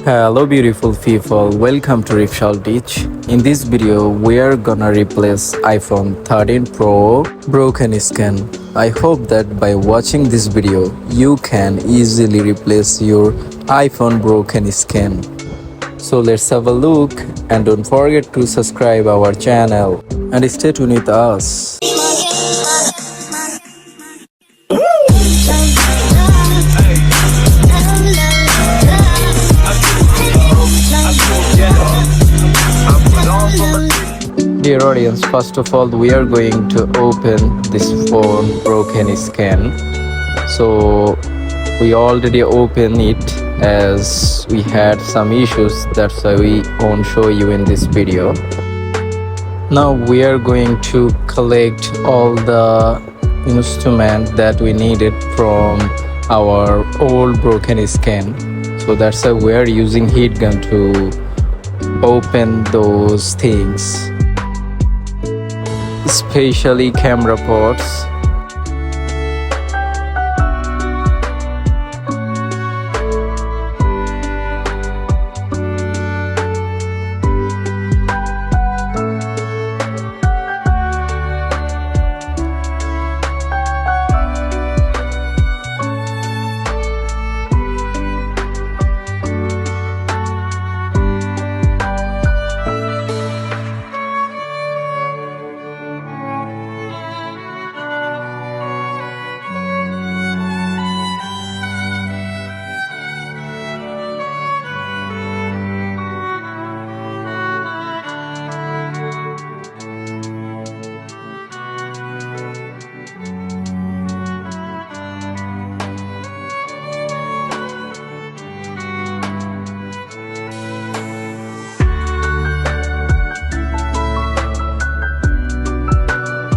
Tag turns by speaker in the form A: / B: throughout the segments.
A: Hello beautiful people, welcome to Rifshal Beach. In this video, we are gonna replace iPhone 13 Pro broken skin. I hope that by watching this video, you can easily replace your iPhone broken skin. So let's have a look and don't forget to subscribe our channel and stay tuned with us. Dear audience, first of all, we are going to open this phone broken scan. So we already opened it as we had some issues. That's why we won't show you in this video. Now we are going to collect all the instrument that we needed from our old broken scan. So that's why we are using heat gun to open those things, especially camera ports.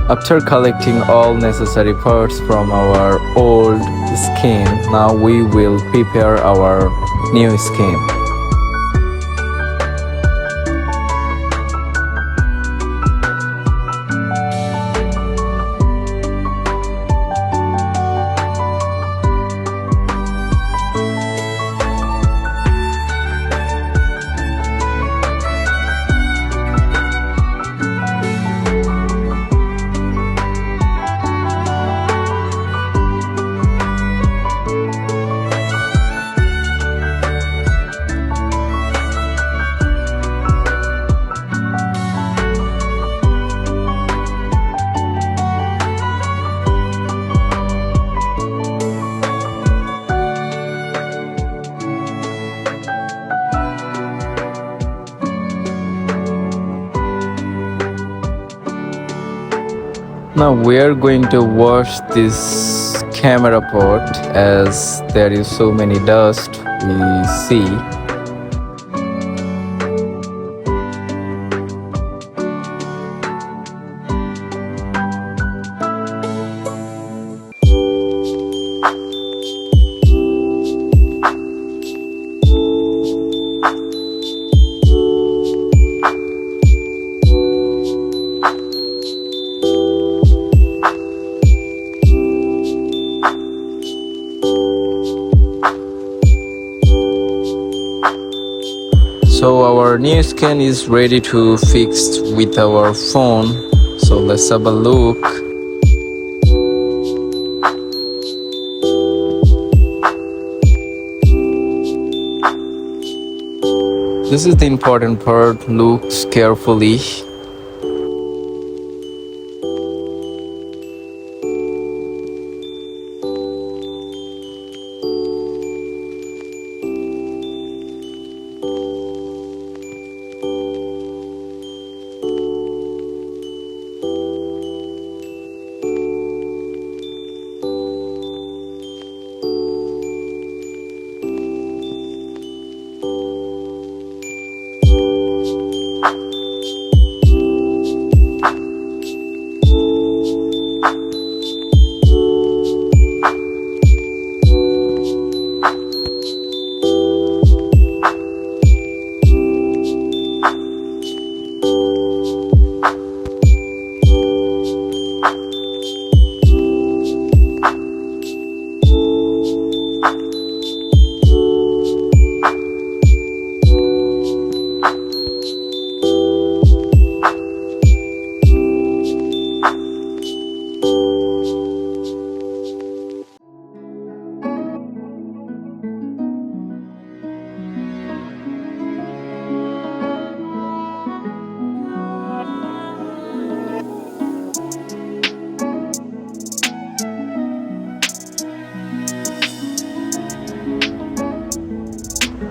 A: After collecting all necessary parts from our old skin, now we will prepare our new skin. Now we are going to wash this camera port as there is so many dust we see. So our new skin is ready to fix with our phone. So let's have a look. This is the important part. Look carefully.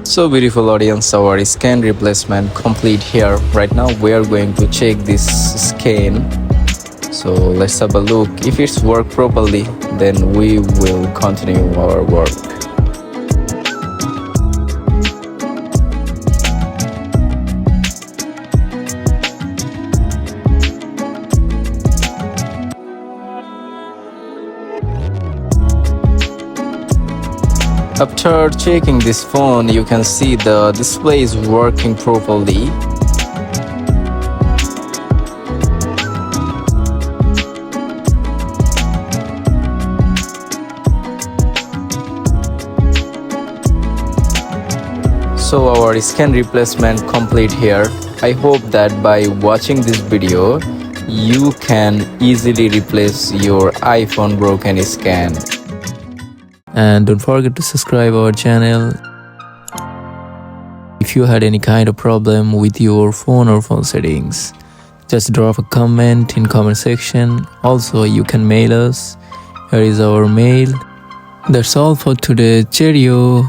A: So beautiful audience, our scan replacement complete here. Right now we are going to check this scan. So let's have a look. If it's work properly, then we will continue our work. After checking this phone, you can see the display is working properly. So our scan replacement complete here. I hope that by watching this video, you can easily replace your iPhone broken scan. And don't forget to subscribe our channel. If you had any kind of problem with your phone or phone settings, just drop a comment in comment section. Also, you can mail us. Here is our mail. That's all for today. Cheerio.